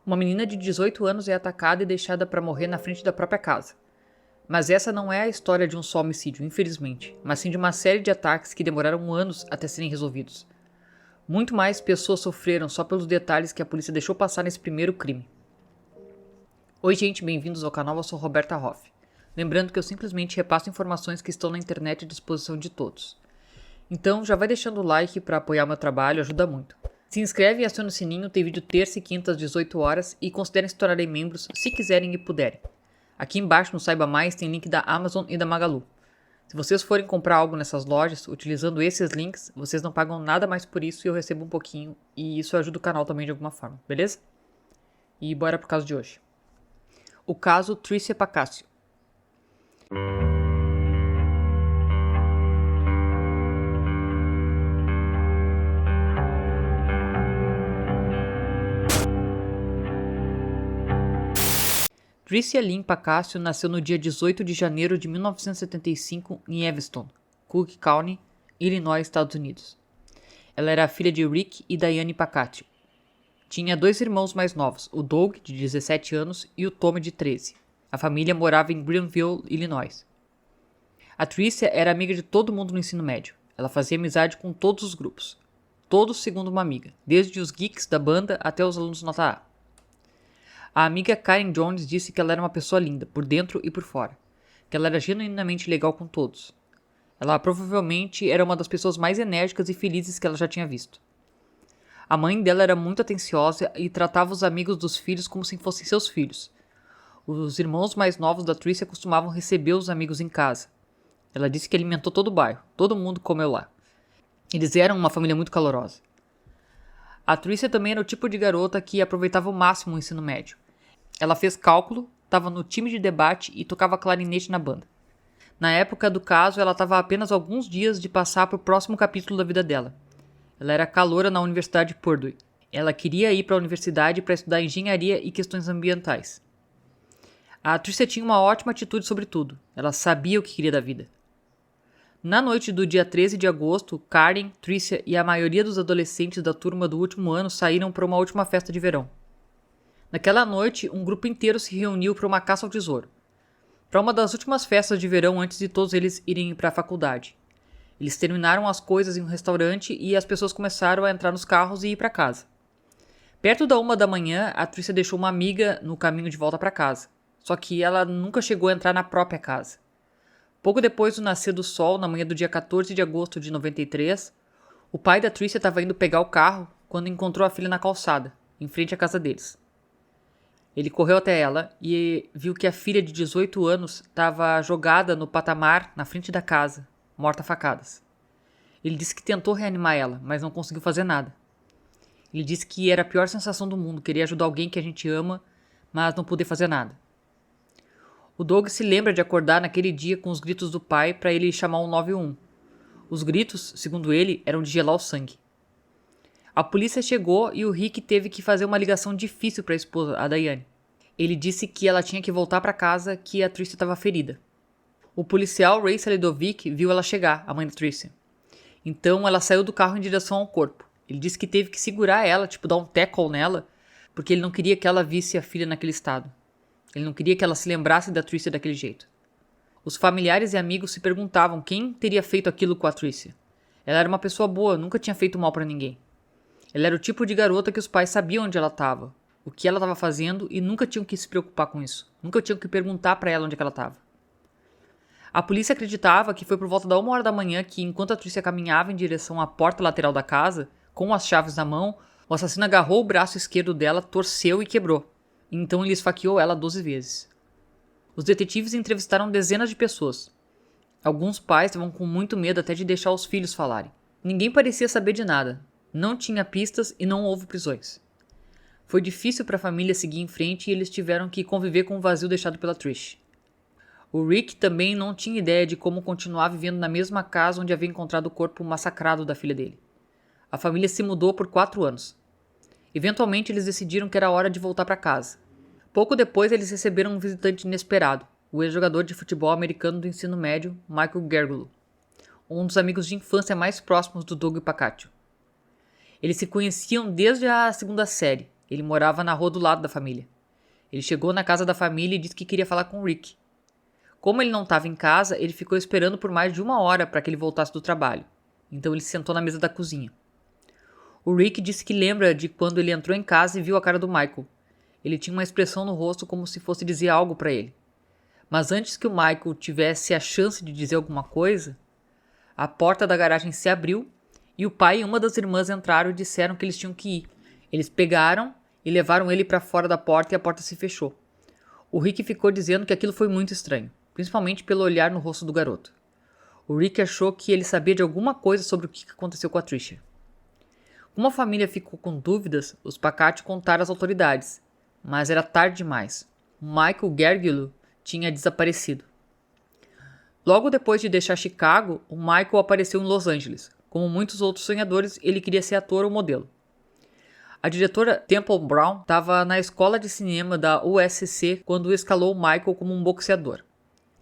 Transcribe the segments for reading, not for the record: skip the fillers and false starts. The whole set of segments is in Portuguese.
Uma menina de 18 anos é atacada e deixada para morrer na frente da própria casa. Mas essa não é a história de um só homicídio, infelizmente, mas sim de uma série de ataques que demoraram anos até serem resolvidos. Muito mais pessoas sofreram só pelos detalhes que a polícia deixou passar nesse primeiro crime. Oi gente, bem-vindos ao canal, eu sou Roberta Hoff. Lembrando que eu simplesmente repasso informações que estão na internet à disposição de todos. Então já vai deixando o like para apoiar o meu trabalho, ajuda muito. Se inscreve e aciona o sininho, tem vídeo terça e quinta às 18 horas e considerem se tornarem membros se quiserem e puderem. Aqui embaixo no Saiba Mais tem link da Amazon e da Magalu. Se vocês forem comprar algo nessas lojas, utilizando esses links, vocês não pagam nada mais por isso e eu recebo um pouquinho, e isso ajuda o canal também de alguma forma, beleza? E bora pro caso de hoje. O caso Tricia Pacasio. Tricia Lynn Pacasio nasceu no dia 18 de janeiro de 1975 em Evanston, Cook County, Illinois, Estados Unidos. Ela era a filha de Rick e Diane Pacasio. Tinha dois irmãos mais novos, o Doug, de 17 anos, e o Tommy, de 13. A família morava em Greenville, Illinois. A Tricia era amiga de todo mundo no ensino médio. Ela fazia amizade com todos os grupos. Todos segundo uma amiga, desde os geeks da banda até os alunos nota A. A amiga Karen Jones disse que ela era uma pessoa linda, por dentro e por fora. Que ela era genuinamente legal com todos. Ela provavelmente era uma das pessoas mais enérgicas e felizes que ela já tinha visto. A mãe dela era muito atenciosa e tratava os amigos dos filhos como se fossem seus filhos. Os irmãos mais novos da Tricia costumavam receber os amigos em casa. Ela disse que alimentou todo o bairro, todo mundo comeu lá. Eles eram uma família muito calorosa. A Tricia também era o tipo de garota que aproveitava ao máximo o ensino médio. Ela fez cálculo, estava no time de debate e tocava clarinete na banda. Na época do caso, ela estava a apenas alguns dias de passar para o próximo capítulo da vida dela. Ela era caloura na Universidade de Purdue. Ela queria ir para a universidade para estudar engenharia e questões ambientais. A Tricia tinha uma ótima atitude sobre tudo. Ela sabia o que queria da vida. Na noite do dia 13 de agosto, Karen, Tricia e a maioria dos adolescentes da turma do último ano saíram para uma última festa de verão. Naquela noite, um grupo inteiro se reuniu para uma caça ao tesouro. Para uma das últimas festas de verão antes de todos eles irem para a faculdade. Eles terminaram as coisas em um restaurante e as pessoas começaram a entrar nos carros e ir para casa. Perto da 1 da manhã, a Tricia deixou uma amiga no caminho de volta para casa. Só que ela nunca chegou a entrar na própria casa. Pouco depois do nascer do sol, na manhã do dia 14 de agosto de 93, o pai da Tricia estava indo pegar o carro quando encontrou a filha na calçada, em frente à casa deles. Ele correu até ela e viu que a filha de 18 anos estava jogada no patamar na frente da casa, morta a facadas. Ele disse que tentou reanimar ela, mas não conseguiu fazer nada. Ele disse que era a pior sensação do mundo, querer ajudar alguém que a gente ama, mas não poder fazer nada. O Doug se lembra de acordar naquele dia com os gritos do pai para ele chamar o 911. Os gritos, segundo ele, eram de gelar o sangue. A polícia chegou e o Rick teve que fazer uma ligação difícil para a esposa, a Diane. Ele disse que ela tinha que voltar para casa, que a Tricia estava ferida. O policial Ray Saledovic viu ela chegar, a mãe da Tricia. Então ela saiu do carro em direção ao corpo. Ele disse que teve que segurar ela, dar um tackle nela, porque ele não queria que ela visse a filha naquele estado. Ele não queria que ela se lembrasse da Tricia daquele jeito. Os familiares e amigos se perguntavam quem teria feito aquilo com a Tricia. Ela era uma pessoa boa, nunca tinha feito mal para ninguém. Ela era o tipo de garota que os pais sabiam onde ela estava, o que ela estava fazendo e nunca tinham que se preocupar com isso. Nunca tinham que perguntar para ela onde ela estava. A polícia acreditava que foi por volta da 1 da manhã que, enquanto a Tricia caminhava em direção à porta lateral da casa, com as chaves na mão, o assassino agarrou o braço esquerdo dela, torceu e quebrou. Então ele esfaqueou ela 12 vezes. Os detetives entrevistaram dezenas de pessoas. Alguns pais estavam com muito medo até de deixar os filhos falarem. Ninguém parecia saber de nada. Não tinha pistas e não houve prisões. Foi difícil para a família seguir em frente e eles tiveram que conviver com o vazio deixado pela Trish. O Rick também não tinha ideia de como continuar vivendo na mesma casa onde havia encontrado o corpo massacrado da filha dele. A família se mudou por 4 anos. Eventualmente eles decidiram que era hora de voltar para casa. Pouco depois eles receberam um visitante inesperado, o ex-jogador de futebol americano do ensino médio, Michael Gergolo, um dos amigos de infância mais próximos do Doug Pacasio. Eles se conheciam desde a segunda série. Ele morava na rua do lado da família. Ele chegou na casa da família e disse que queria falar com o Rick. Como ele não estava em casa, ele ficou esperando por mais de 1 hora para que ele voltasse do trabalho. Então ele se sentou na mesa da cozinha. O Rick disse que lembra de quando ele entrou em casa e viu a cara do Michael. Ele tinha uma expressão no rosto como se fosse dizer algo para ele. Mas antes que o Michael tivesse a chance de dizer alguma coisa, a porta da garagem se abriu e o pai e uma das irmãs entraram e disseram que eles tinham que ir. Eles pegaram e levaram ele para fora da porta e a porta se fechou. O Rick ficou dizendo que aquilo foi muito estranho, principalmente pelo olhar no rosto do garoto. O Rick achou que ele sabia de alguma coisa sobre o que aconteceu com a Tricia. Como a família ficou com dúvidas, os Pacatte contaram às autoridades, mas era tarde demais. Michael Gargiulo tinha desaparecido. Logo depois de deixar Chicago, o Michael apareceu em Los Angeles. Como muitos outros sonhadores, ele queria ser ator ou modelo. A diretora Temple Brown estava na escola de cinema da USC quando escalou o Michael como um boxeador.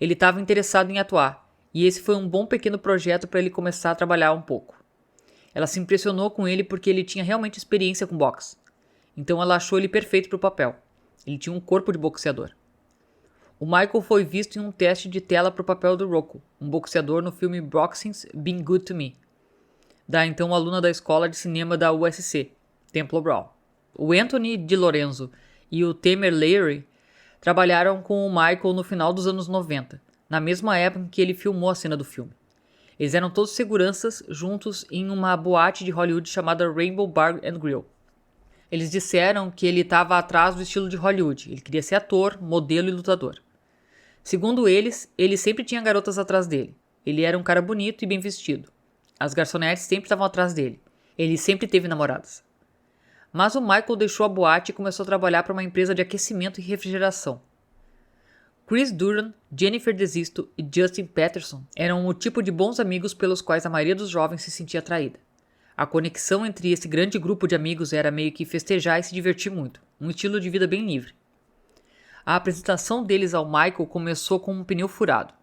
Ele estava interessado em atuar, e esse foi um bom pequeno projeto para ele começar a trabalhar um pouco. Ela se impressionou com ele porque ele tinha realmente experiência com boxe. Então ela achou ele perfeito para o papel. Ele tinha um corpo de boxeador. O Michael foi visto em um teste de tela para o papel do Rocco, um boxeador no filme Boxing's Been Good to Me, da então aluna da escola de cinema da USC, Temple Brown. O Anthony DiLorenzo e o Tamer Leary trabalharam com o Michael no final dos anos 90, na mesma época em que ele filmou a cena do filme. Eles eram todos seguranças juntos em uma boate de Hollywood chamada Rainbow Bar and Grill. Eles disseram que ele estava atrás do estilo de Hollywood. Ele queria ser ator, modelo e lutador. Segundo eles, ele sempre tinha garotas atrás dele. Ele era um cara bonito e bem vestido. As garçonetes sempre estavam atrás dele. Ele sempre teve namoradas. Mas o Michael deixou a boate e começou a trabalhar para uma empresa de aquecimento e refrigeração. Chris Duran, Jennifer Desisto e Justin Patterson eram o tipo de bons amigos pelos quais a maioria dos jovens se sentia atraída. A conexão entre esse grande grupo de amigos era meio que festejar e se divertir muito, um estilo de vida bem livre. A apresentação deles ao Michael começou com um pneu furado.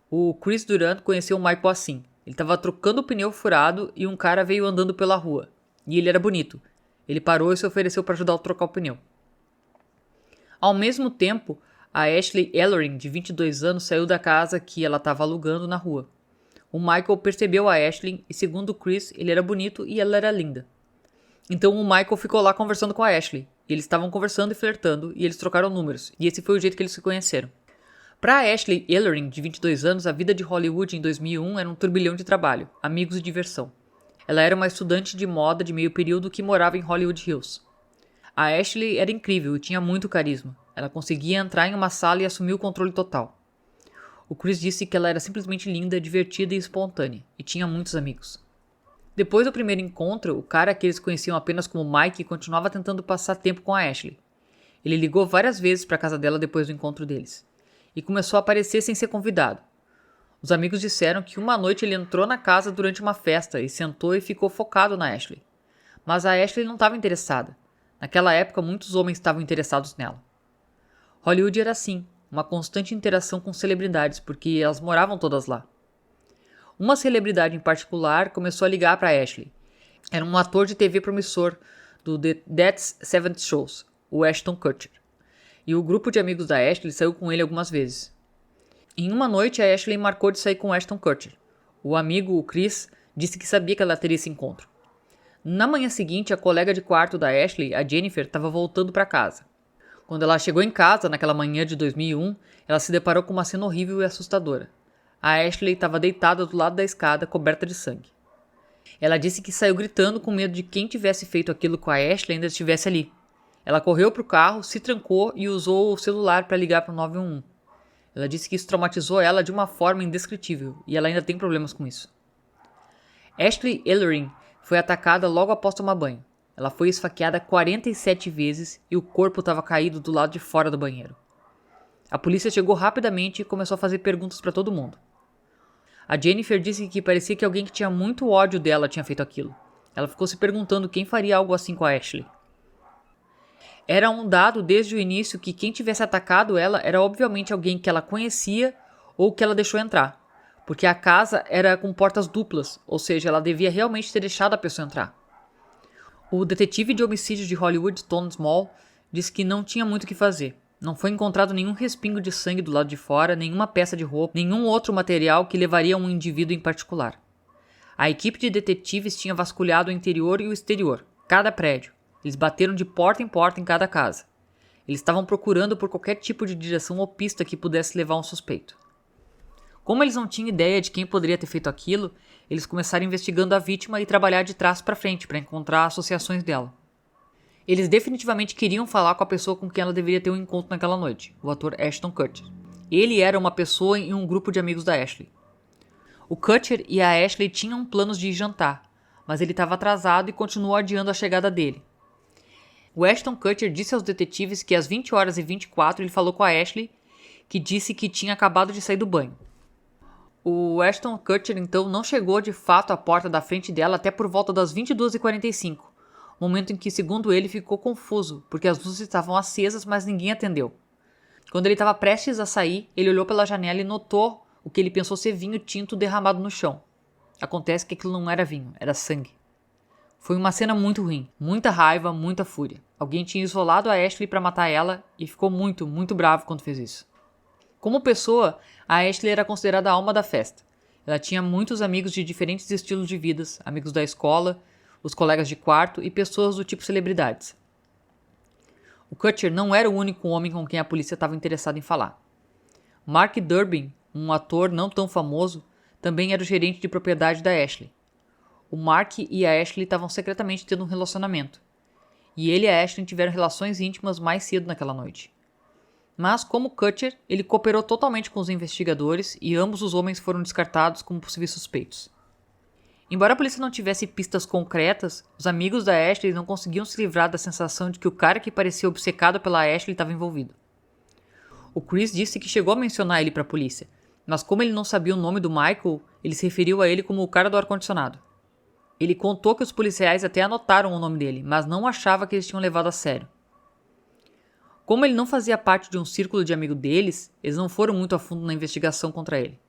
O Chris Duran conheceu o Michael assim. Ele estava trocando o pneu furado e um cara veio andando pela rua. E ele era bonito. Ele parou e se ofereceu para ajudá-lo a trocar o pneu. Ao mesmo tempo, a Ashley Ellering, de 22 anos, saiu da casa que ela estava alugando na rua. O Michael percebeu a Ashley e, segundo o Chris, ele era bonito e ela era linda. Então o Michael ficou lá conversando com a Ashley. E eles estavam conversando e flertando e eles trocaram números. E esse foi o jeito que eles se conheceram. Para a Ashley Ellering, de 22 anos, a vida de Hollywood em 2001 era um turbilhão de trabalho, amigos e diversão. Ela era uma estudante de moda de meio período que morava em Hollywood Hills. A Ashley era incrível e tinha muito carisma. Ela conseguia entrar em uma sala e assumir o controle total. O Chris disse que ela era simplesmente linda, divertida e espontânea, e tinha muitos amigos. Depois do primeiro encontro, o cara que eles conheciam apenas como Mike continuava tentando passar tempo com a Ashley. Ele ligou várias vezes para a casa dela depois do encontro deles, e começou a aparecer sem ser convidado. Os amigos disseram que uma noite ele entrou na casa durante uma festa e sentou e ficou focado na Ashley. Mas a Ashley não estava interessada. Naquela época, muitos homens estavam interessados nela. Hollywood era assim, uma constante interação com celebridades, porque elas moravam todas lá. Uma celebridade em particular começou a ligar para Ashley. Era um ator de TV promissor do The That's 70 Shows, o Ashton Kutcher. E o grupo de amigos da Ashley saiu com ele algumas vezes. Em uma noite, a Ashley marcou de sair com Ashton Kutcher. O amigo, o Chris, disse que sabia que ela teria esse encontro. Na manhã seguinte, a colega de quarto da Ashley, a Jennifer, estava voltando para casa. Quando ela chegou em casa, naquela manhã de 2001, ela se deparou com uma cena horrível e assustadora. A Ashley estava deitada do lado da escada, coberta de sangue. Ela disse que saiu gritando com medo de quem tivesse feito aquilo com a Ashley ainda estivesse ali. Ela correu para o carro, se trancou e usou o celular para ligar para o 911. Ela disse que isso traumatizou ela de uma forma indescritível e ela ainda tem problemas com isso. Ashley Ellering foi atacada logo após tomar banho. Ela foi esfaqueada 47 vezes e o corpo estava caído do lado de fora do banheiro. A polícia chegou rapidamente e começou a fazer perguntas para todo mundo. A Jennifer disse que parecia que alguém que tinha muito ódio dela tinha feito aquilo. Ela ficou se perguntando quem faria algo assim com a Ashley. Era um dado desde o início que quem tivesse atacado ela era obviamente alguém que ela conhecia ou que ela deixou entrar, porque a casa era com portas duplas, ou seja, ela devia realmente ter deixado a pessoa entrar. O detetive de homicídio de Hollywood, Tom Small, disse que não tinha muito o que fazer. Não foi encontrado nenhum respingo de sangue do lado de fora, nenhuma peça de roupa, nenhum outro material que levaria a um indivíduo em particular. A equipe de detetives tinha vasculhado o interior e o exterior, cada prédio. Eles bateram de porta em porta em cada casa. Eles estavam procurando por qualquer tipo de direção ou pista que pudesse levar um suspeito. Como eles não tinham ideia de quem poderia ter feito aquilo, eles começaram investigando a vítima e trabalhar de trás para frente para encontrar associações dela. Eles definitivamente queriam falar com a pessoa com quem ela deveria ter um encontro naquela noite, o ator Ashton Kutcher. Ele era uma pessoa em um grupo de amigos da Ashley. O Kutcher e a Ashley tinham planos de ir jantar, mas ele estava atrasado e continuou adiando a chegada dele. O Ashton Kutcher disse aos detetives que às 20h24 ele falou com a Ashley, que disse que tinha acabado de sair do banho. O Ashton Kutcher então não chegou de fato à porta da frente dela até por volta das 22h45, momento em que, segundo ele, ficou confuso, porque as luzes estavam acesas, mas ninguém atendeu. Quando ele estava prestes a sair, ele olhou pela janela e notou o que ele pensou ser vinho tinto derramado no chão. Acontece que aquilo não era vinho, era sangue. Foi uma cena muito ruim, muita raiva, muita fúria. Alguém tinha isolado a Ashley para matar ela e ficou muito, muito bravo quando fez isso. Como pessoa, a Ashley era considerada a alma da festa. Ela tinha muitos amigos de diferentes estilos de vidas, amigos da escola, os colegas de quarto e pessoas do tipo celebridades. O Kutcher não era o único homem com quem a polícia estava interessada em falar. Mark Durbin, um ator não tão famoso, também era o gerente de propriedade da Ashley. O Mark e a Ashley estavam secretamente tendo um relacionamento, e ele e a Ashley tiveram relações íntimas mais cedo naquela noite. Mas, como Kutcher, ele cooperou totalmente com os investigadores e ambos os homens foram descartados como possíveis suspeitos. Embora a polícia não tivesse pistas concretas, os amigos da Ashley não conseguiam se livrar da sensação de que o cara que parecia obcecado pela Ashley estava envolvido. O Chris disse que chegou a mencionar ele para a polícia, mas como ele não sabia o nome do Michael, ele se referiu a ele como o cara do ar-condicionado. Ele contou que os policiais até anotaram o nome dele, mas não achava que eles tinham levado a sério. Como ele não fazia parte de um círculo de amigo deles, eles não foram muito a fundo na investigação contra ele.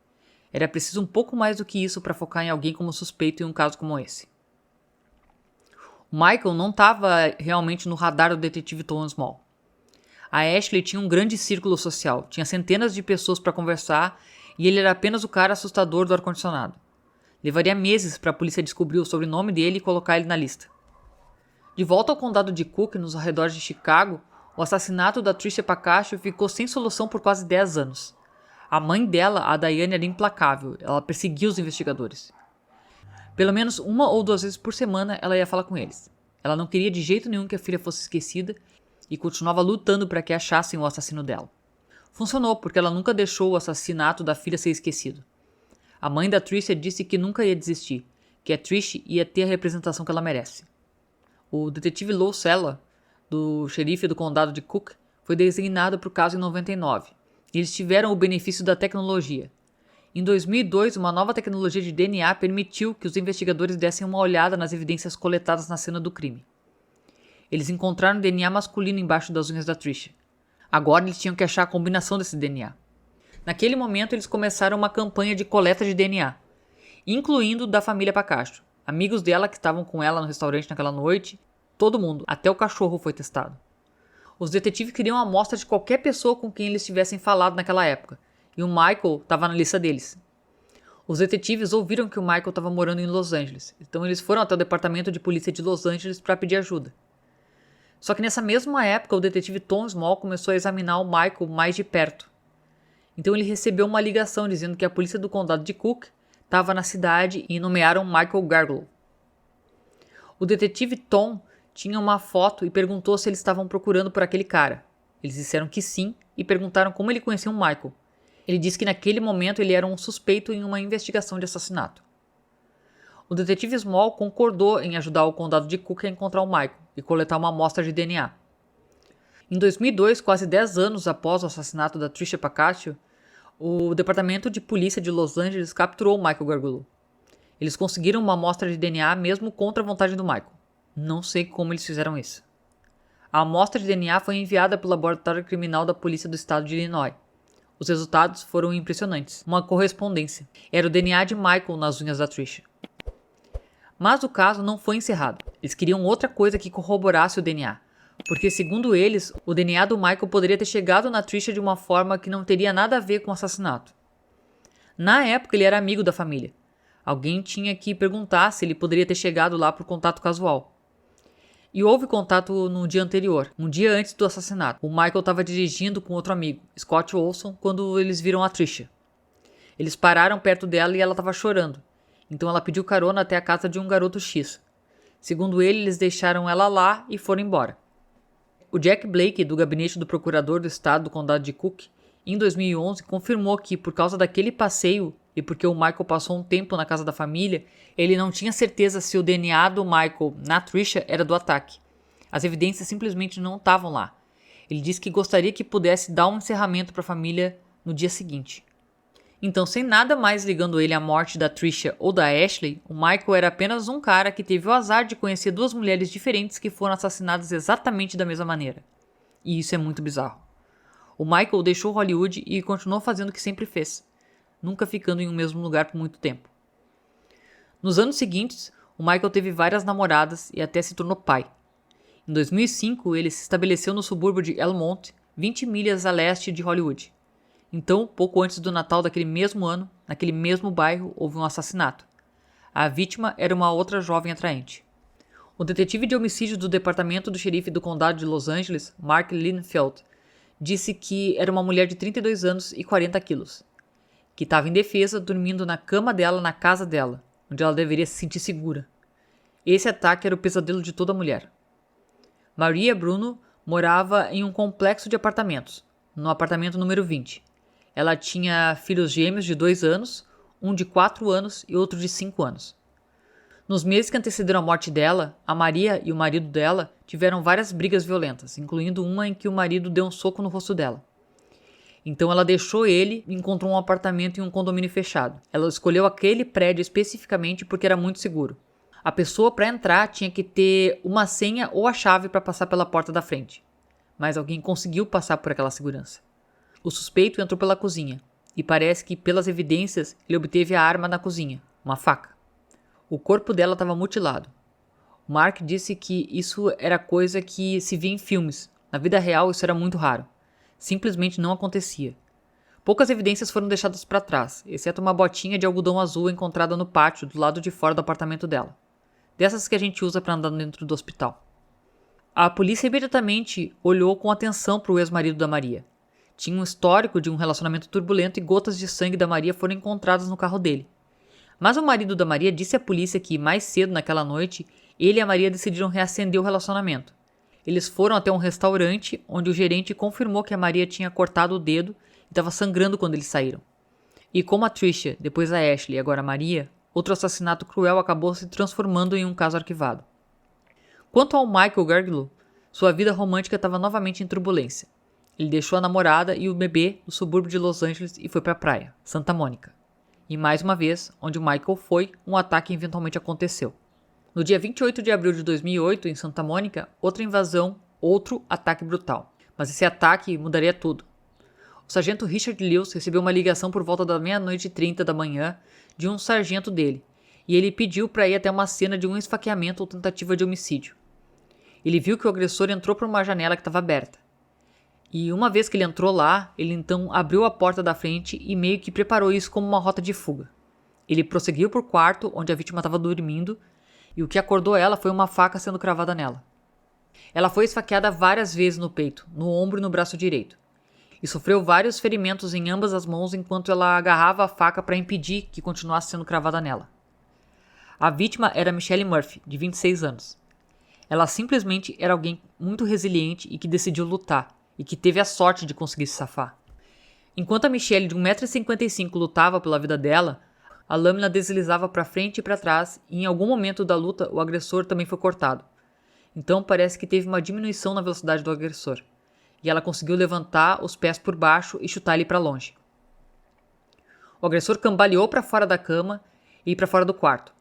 Era preciso um pouco mais do que isso para focar em alguém como suspeito em um caso como esse. O Michael não estava realmente no radar do detetive Tom Small. A Ashley tinha um grande círculo social, tinha centenas de pessoas para conversar e ele era apenas o cara assustador do ar-condicionado. Levaria meses para a polícia descobrir o sobrenome dele e colocar ele na lista. De volta ao condado de Cook, nos arredores de Chicago, o assassinato da Tricia Pacascio ficou sem solução por quase 10 anos. A mãe dela, a Diane, era implacável, ela perseguia os investigadores. Pelo menos 1 ou 2 vezes por semana ela ia falar com eles. Ela não queria de jeito nenhum que a filha fosse esquecida e continuava lutando para que achassem o assassino dela. Funcionou, porque ela nunca deixou o assassinato da filha ser esquecido. A mãe da Tricia disse que nunca ia desistir, que a Trish ia ter a representação que ela merece. O detetive Lou Sella, do xerife do condado de Cook, foi designado para o caso em 99. E eles tiveram o benefício da tecnologia. Em 2002, uma nova tecnologia de DNA permitiu que os investigadores dessem uma olhada nas evidências coletadas na cena do crime. Eles encontraram DNA masculino embaixo das unhas da Tricia. Agora eles tinham que achar a combinação desse DNA. Naquele momento, eles começaram uma campanha de coleta de DNA, incluindo da família Pacascio. Amigos dela que estavam com ela no restaurante naquela noite, todo mundo, até o cachorro foi testado. Os detetives queriam a amostra de qualquer pessoa com quem eles tivessem falado naquela época, e o Michael estava na lista deles. Os detetives ouviram que o Michael estava morando em Los Angeles, então eles foram até o departamento de polícia de Los Angeles para pedir ajuda. Só que nessa mesma época, o detetive Tom Small começou a examinar o Michael mais de perto. Então ele recebeu uma ligação dizendo que a polícia do condado de Cook estava na cidade e nomearam Michael Garlow. O detetive Tom tinha uma foto e perguntou se eles estavam procurando por aquele cara. Eles disseram que sim e perguntaram como ele conhecia o Michael. Ele disse que naquele momento ele era um suspeito em uma investigação de assassinato. O detetive Small concordou em ajudar o condado de Cook a encontrar o Michael e coletar uma amostra de DNA. Em 2002, quase 10 anos após o assassinato da Tricia Pacascio, o departamento de polícia de Los Angeles capturou o Michael Gargulo. Eles conseguiram uma amostra de DNA mesmo contra a vontade do Michael. Não sei como eles fizeram isso. A amostra de DNA foi enviada pelo laboratório criminal da polícia do estado de Illinois. Os resultados foram impressionantes. Uma correspondência. Era o DNA de Michael nas unhas da Tricia. Mas o caso não foi encerrado. Eles queriam outra coisa que corroborasse o DNA. Porque, segundo eles, o DNA do Michael poderia ter chegado na Trisha de uma forma que não teria nada a ver com o assassinato. Na época, ele era amigo da família. Alguém tinha que perguntar se ele poderia ter chegado lá por contato casual. E houve contato no dia anterior, um dia antes do assassinato. O Michael estava dirigindo com outro amigo, Scott Olson, quando eles viram a Trisha. Eles pararam perto dela e ela estava chorando. Então ela pediu carona até a casa de um garoto X. Segundo ele, eles deixaram ela lá e foram embora. O Jack Blake, do gabinete do procurador do estado do condado de Cook, em 2011, confirmou que, por causa daquele passeio e porque o Michael passou um tempo na casa da família, ele não tinha certeza se o DNA do Michael na Trisha era do ataque. As evidências simplesmente não estavam lá. Ele disse que gostaria que pudesse dar um encerramento para a família no dia seguinte. Então, sem nada mais ligando ele à morte da Trisha ou da Ashley, o Michael era apenas um cara que teve o azar de conhecer duas mulheres diferentes que foram assassinadas exatamente da mesma maneira. E isso é muito bizarro. O Michael deixou Hollywood e continuou fazendo o que sempre fez, nunca ficando em um mesmo lugar por muito tempo. Nos anos seguintes, o Michael teve várias namoradas e até se tornou pai. Em 2005, ele se estabeleceu no subúrbio de Elmont, 20 milhas a leste de Hollywood. Então, pouco antes do Natal daquele mesmo ano, naquele mesmo bairro, houve um assassinato. A vítima era uma outra jovem atraente. O detetive de homicídio do departamento do xerife do condado de Los Angeles, Mark Linfeld, disse que era uma mulher de 32 anos e 40 quilos, que estava indefesa dormindo na cama dela na casa dela, onde ela deveria se sentir segura. Esse ataque era o pesadelo de toda mulher. Maria Bruno morava em um complexo de apartamentos, no apartamento número 20. Ela tinha filhos gêmeos de 2 anos, um de 4 anos e outro de 5 anos. Nos meses que antecederam a morte dela, a Maria e o marido dela tiveram várias brigas violentas, incluindo uma em que o marido deu um soco no rosto dela. Então ela deixou ele e encontrou um apartamento em um condomínio fechado. Ela escolheu aquele prédio especificamente porque era muito seguro. A pessoa para entrar tinha que ter uma senha ou a chave para passar pela porta da frente. Mas alguém conseguiu passar por aquela segurança. O suspeito entrou pela cozinha, e parece que, pelas evidências, ele obteve a arma na cozinha, uma faca. O corpo dela estava mutilado. O Mark disse que isso era coisa que se via em filmes. Na vida real, isso era muito raro. Simplesmente não acontecia. Poucas evidências foram deixadas para trás, exceto uma botinha de algodão azul encontrada no pátio do lado de fora do apartamento dela. Dessas que a gente usa para andar dentro do hospital. A polícia imediatamente olhou com atenção para o ex-marido da Maria. Tinha um histórico de um relacionamento turbulento e gotas de sangue da Maria foram encontradas no carro dele. Mas o marido da Maria disse à polícia que, mais cedo naquela noite, ele e a Maria decidiram reacender o relacionamento. Eles foram até um restaurante, onde o gerente confirmou que a Maria tinha cortado o dedo e estava sangrando quando eles saíram. E como a Trisha, depois a Ashley e agora a Maria, outro assassinato cruel acabou se transformando em um caso arquivado. Quanto ao Michael Garglow, sua vida romântica estava novamente em turbulência. Ele deixou a namorada e o bebê no subúrbio de Los Angeles e foi para a praia, Santa Mônica. E mais uma vez, onde o Michael foi, um ataque eventualmente aconteceu. No dia 28 de abril de 2008, em Santa Mônica, outra invasão, outro ataque brutal. Mas esse ataque mudaria tudo. O sargento Richard Lewis recebeu uma ligação por volta da 00:30 da manhã de um sargento dele, e ele pediu para ir até uma cena de um esfaqueamento ou tentativa de homicídio. Ele viu que o agressor entrou por uma janela que estava aberta. E uma vez que ele entrou lá, ele então abriu a porta da frente e meio que preparou isso como uma rota de fuga. Ele prosseguiu para o quarto onde a vítima estava dormindo e o que acordou ela foi uma faca sendo cravada nela. Ela foi esfaqueada várias vezes no peito, no ombro e no braço direito. E sofreu vários ferimentos em ambas as mãos enquanto ela agarrava a faca para impedir que continuasse sendo cravada nela. A vítima era Michelle Murphy, de 26 anos. Ela simplesmente era alguém muito resiliente e que decidiu lutar, e que teve a sorte de conseguir se safar. Enquanto a Michelle, de 1,55 m, lutava pela vida dela, a lâmina deslizava para frente e para trás e em algum momento da luta o agressor também foi cortado. Então parece que teve uma diminuição na velocidade do agressor, e ela conseguiu levantar os pés por baixo e chutar ele para longe. O agressor cambaleou para fora da cama e para fora do quarto.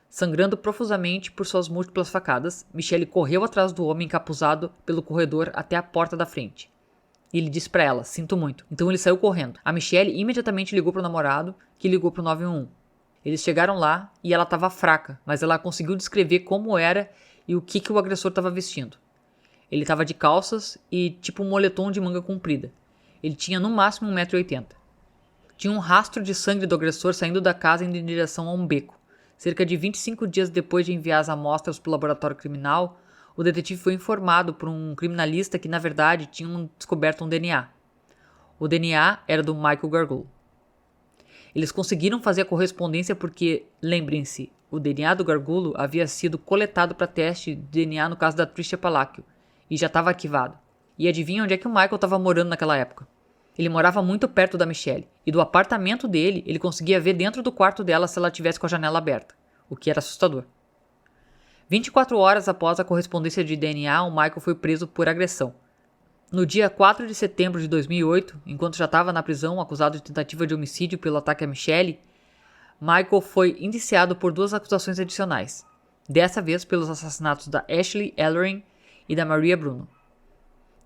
Sangrando profusamente por suas múltiplas facadas, Michelle correu atrás do homem encapuzado pelo corredor até a porta da frente. E ele disse para ela, sinto muito. Então ele saiu correndo. A Michelle imediatamente ligou para o namorado, que ligou para o 911. Eles chegaram lá e ela estava fraca, mas ela conseguiu descrever como era e o que o agressor estava vestindo. Ele estava de calças e tipo um moletom de manga comprida. Ele tinha no máximo 1,80 m. Tinha um rastro de sangue do agressor saindo da casa indo em direção a um beco. Cerca de 25 dias depois de enviar as amostras para o laboratório criminal, o detetive foi informado por um criminalista que, na verdade, tinham descoberto um DNA. O DNA era do Michael Gargolo. Eles conseguiram fazer a correspondência porque, lembrem-se, o DNA do Gargolo havia sido coletado para teste de DNA no caso da Tricia Palacio e já estava arquivado. E adivinha onde é que o Michael estava morando naquela época? Ele morava muito perto da Michelle, e do apartamento dele ele conseguia ver dentro do quarto dela se ela estivesse com a janela aberta, o que era assustador. 24 horas após a correspondência de DNA, o Michael foi preso por agressão. No dia 4 de setembro de 2008, enquanto já estava na prisão acusado de tentativa de homicídio pelo ataque a Michelle, Michael foi indiciado por 2 acusações adicionais, dessa vez pelos assassinatos da Ashley Ellery e da Maria Bruno.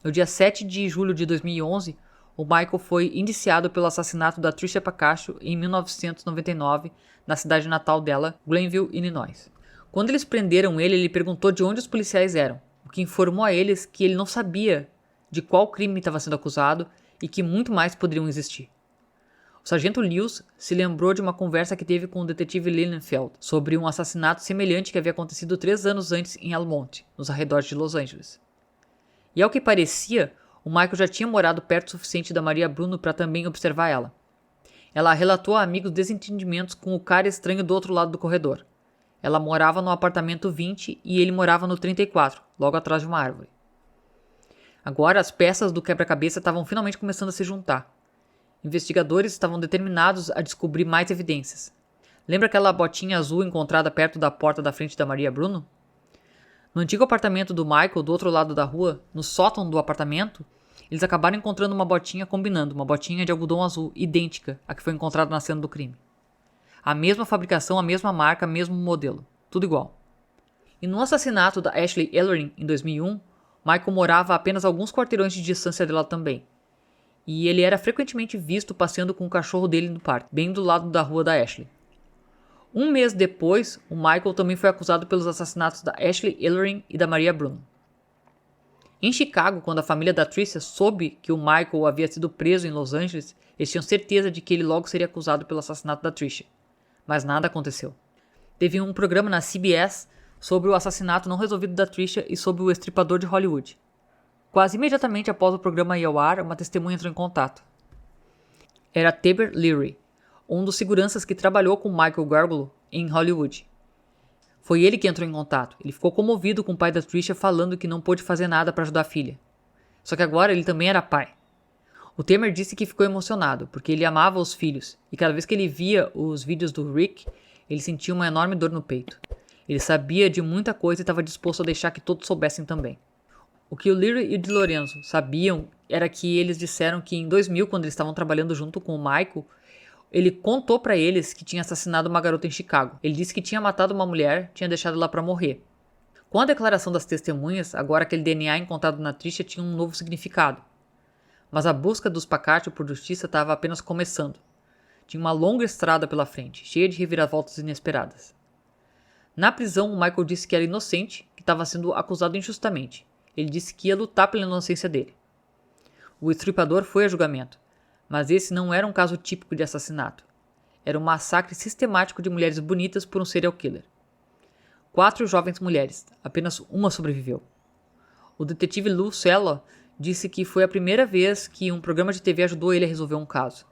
No dia 7 de julho de 2011, o Michael foi indiciado pelo assassinato da Tricia Pacascio em 1999, na cidade natal dela, Glenville, Illinois. Quando eles prenderam ele, ele perguntou de onde os policiais eram, o que informou a eles que ele não sabia de qual crime estava sendo acusado e que muito mais poderiam existir. O sargento Lewis se lembrou de uma conversa que teve com o detetive Lilienfeld sobre um assassinato semelhante que havia acontecido 3 anos antes em Almonte, nos arredores de Los Angeles. E ao que parecia, o Michael já tinha morado perto o suficiente da Maria Bruno para também observar ela. Ela relatou a amigos desentendimentos com o cara estranho do outro lado do corredor. Ela morava no apartamento 20 e ele morava no 34, logo atrás de uma árvore. Agora as peças do quebra-cabeça estavam finalmente começando a se juntar. Investigadores estavam determinados a descobrir mais evidências. Lembra aquela botinha azul encontrada perto da porta da frente da Maria Bruno? No antigo apartamento do Michael, do outro lado da rua, no sótão do apartamento, eles acabaram encontrando uma botinha combinando, uma botinha de algodão azul, idêntica à que foi encontrada na cena do crime. A mesma fabricação, a mesma marca, mesmo modelo. Tudo igual. E no assassinato da Ashley Ellery em 2001, Michael morava a apenas alguns quarteirões de distância dela também. E ele era frequentemente visto passeando com o cachorro dele no parque, bem do lado da rua da Ashley. Um mês depois, o Michael também foi acusado pelos assassinatos da Ashley Ellery e da Maria Bruno. Em Chicago, quando a família da Tricia soube que o Michael havia sido preso em Los Angeles, eles tinham certeza de que ele logo seria acusado pelo assassinato da Tricia. Mas nada aconteceu. Teve um programa na CBS sobre o assassinato não resolvido da Tricia e sobre o estripador de Hollywood. Quase imediatamente após o programa ir ao ar, uma testemunha entrou em contato. Era Tabor Leary, um dos seguranças que trabalhou com Michael Gargolo em Hollywood. Foi ele que entrou em contato. Ele ficou comovido com o pai da Tricia falando que não pôde fazer nada para ajudar a filha. Só que agora ele também era pai. O Temer disse que ficou emocionado, porque ele amava os filhos, e cada vez que ele via os vídeos do Rick, ele sentia uma enorme dor no peito. Ele sabia de muita coisa e estava disposto a deixar que todos soubessem também. O que o Leary e o DiLorenzo sabiam era que eles disseram que em 2000, quando eles estavam trabalhando junto com o Michael, ele contou para eles que tinha assassinado uma garota em Chicago. Ele disse que tinha matado uma mulher, tinha deixado ela para morrer. Com a declaração das testemunhas, agora aquele DNA encontrado na Tricia tinha um novo significado. Mas a busca dos Pacascio por justiça estava apenas começando. Tinha uma longa estrada pela frente, cheia de reviravoltas inesperadas. Na prisão, o Michael disse que era inocente, que estava sendo acusado injustamente. Ele disse que ia lutar pela inocência dele. O estripador foi a julgamento, mas esse não era um caso típico de assassinato. Era um massacre sistemático de mulheres bonitas por um serial killer. 4 jovens mulheres, apenas uma sobreviveu. O detetive Lou Sella disse que foi a primeira vez que um programa de TV ajudou ele a resolver um caso.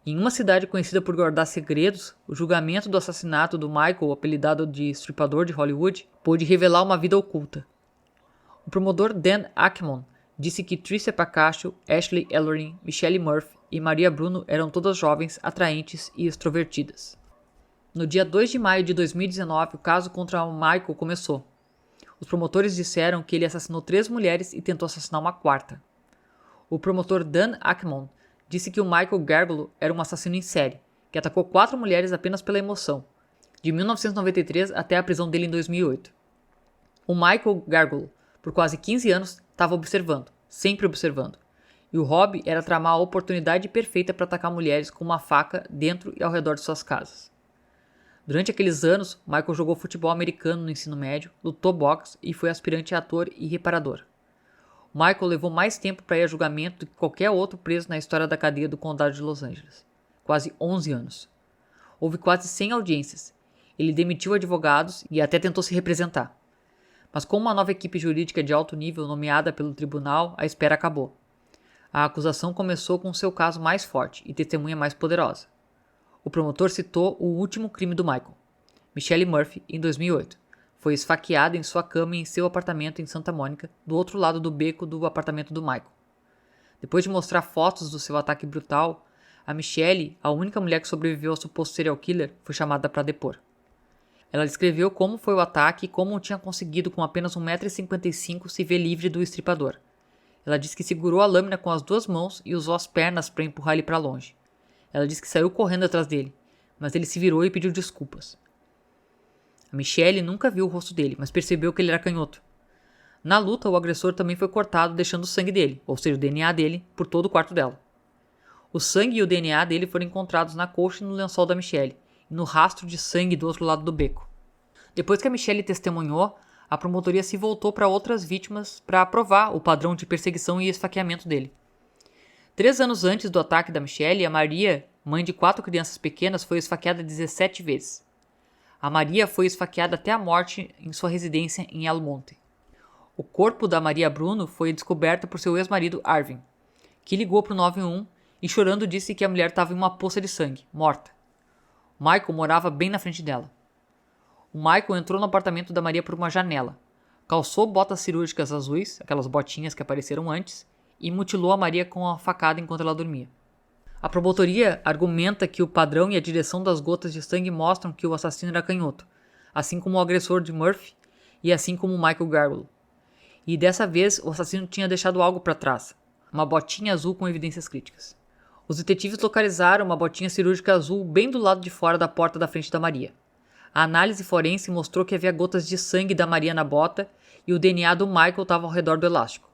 Em uma cidade conhecida por guardar segredos, o julgamento do assassinato do Michael, apelidado de estripador de Hollywood, pôde revelar uma vida oculta. O promotor Dan Ackman disse que Tricia Pacascio, Ashley Ellery, Michelle Murphy e Maria Bruno eram todas jovens, atraentes e extrovertidas. No dia 2 de maio de 2019, o caso contra o Michael começou. Os promotores disseram que ele assassinou 3 mulheres e tentou assassinar uma 4ª. O promotor Dan Ackman disse que o Michael Gargolo era um assassino em série, que atacou 4 mulheres apenas pela emoção, de 1993 até a prisão dele em 2008. O Michael Gargolo, por quase 15 anos, estava observando, sempre observando, e o hobby era tramar a oportunidade perfeita para atacar mulheres com uma faca dentro e ao redor de suas casas. Durante aqueles anos, Michael jogou futebol americano no ensino médio, lutou boxe e foi aspirante a ator e reparador. Michael levou mais tempo para ir a julgamento do que qualquer outro preso na história da cadeia do condado de Los Angeles. Quase 11 anos. Houve quase 100 audiências. Ele demitiu advogados e até tentou se representar. Mas com uma nova equipe jurídica de alto nível nomeada pelo tribunal, a espera acabou. A acusação começou com seu caso mais forte e testemunha mais poderosa. O promotor citou o último crime do Michael. Michelle Murphy, em 2008, foi esfaqueada em sua cama em seu apartamento em Santa Mônica, do outro lado do beco do apartamento do Michael. Depois de mostrar fotos do seu ataque brutal, a Michelle, a única mulher que sobreviveu ao suposto serial killer, foi chamada para depor. Ela descreveu como foi o ataque e como tinha conseguido com apenas 1,55 m se ver livre do estripador. Ela disse que segurou a lâmina com as duas mãos e usou as pernas para empurrar ele para longe. Ela disse que saiu correndo atrás dele, mas ele se virou e pediu desculpas. A Michelle nunca viu o rosto dele, mas percebeu que ele era canhoto. Na luta, o agressor também foi cortado, deixando o sangue dele, ou seja, o DNA dele, por todo o quarto dela. O sangue e o DNA dele foram encontrados na colcha e no lençol da Michelle, e no rastro de sangue do outro lado do beco. Depois que a Michelle testemunhou, a promotoria se voltou para outras vítimas para provar o padrão de perseguição e esfaqueamento dele. 3 anos antes do ataque da Michelle, a Maria, mãe de 4 crianças pequenas, foi esfaqueada 17 vezes. A Maria foi esfaqueada até a morte em sua residência em El Monte. O corpo da Maria Bruno foi descoberto por seu ex-marido Arvin, que ligou para o 911 e chorando disse que a mulher estava em uma poça de sangue, morta. Michael morava bem na frente dela. O Michael entrou no apartamento da Maria por uma janela, calçou botas cirúrgicas azuis, aquelas botinhas que apareceram antes, e mutilou a Maria com a facada enquanto ela dormia. A promotoria argumenta que o padrão e a direção das gotas de sangue mostram que o assassino era canhoto, assim como o agressor de Murphy e assim como Michael Garlow. E dessa vez o assassino tinha deixado algo para trás, uma botinha azul com evidências críticas. Os detetives localizaram uma botinha cirúrgica azul bem do lado de fora da porta da frente da Maria. A análise forense mostrou que havia gotas de sangue da Maria na bota e o DNA do Michael estava ao redor do elástico.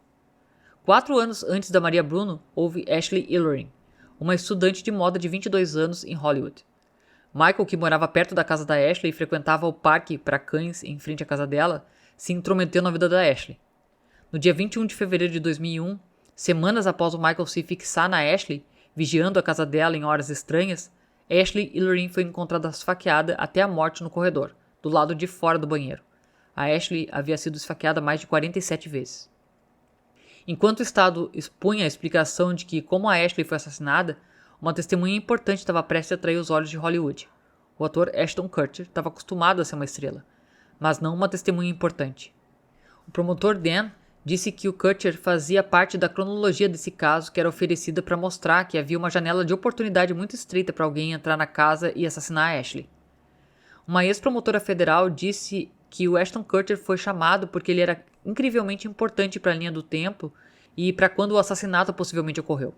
4 anos antes da Maria Bruno, houve Ashley Ilorin, uma estudante de moda de 22 anos em Hollywood. Michael, que morava perto da casa da Ashley e frequentava o parque para cães em frente à casa dela, se intrometeu na vida da Ashley. No dia 21 de fevereiro de 2001, semanas após o Michael se fixar na Ashley, vigiando a casa dela em horas estranhas, Ashley Ilorin foi encontrada esfaqueada até a morte no corredor, do lado de fora do banheiro. A Ashley havia sido esfaqueada mais de 47 vezes. Enquanto o Estado expunha a explicação de que, como a Ashley foi assassinada, uma testemunha importante estava prestes a atrair os olhos de Hollywood. O ator Ashton Kutcher estava acostumado a ser uma estrela, mas não uma testemunha importante. O promotor Dan disse que o Kutcher fazia parte da cronologia desse caso que era oferecida para mostrar que havia uma janela de oportunidade muito estreita para alguém entrar na casa e assassinar a Ashley. Uma ex-promotora federal disse que o Ashton Kutcher foi chamado porque ele era incrivelmente importante para a linha do tempo e para quando o assassinato possivelmente ocorreu.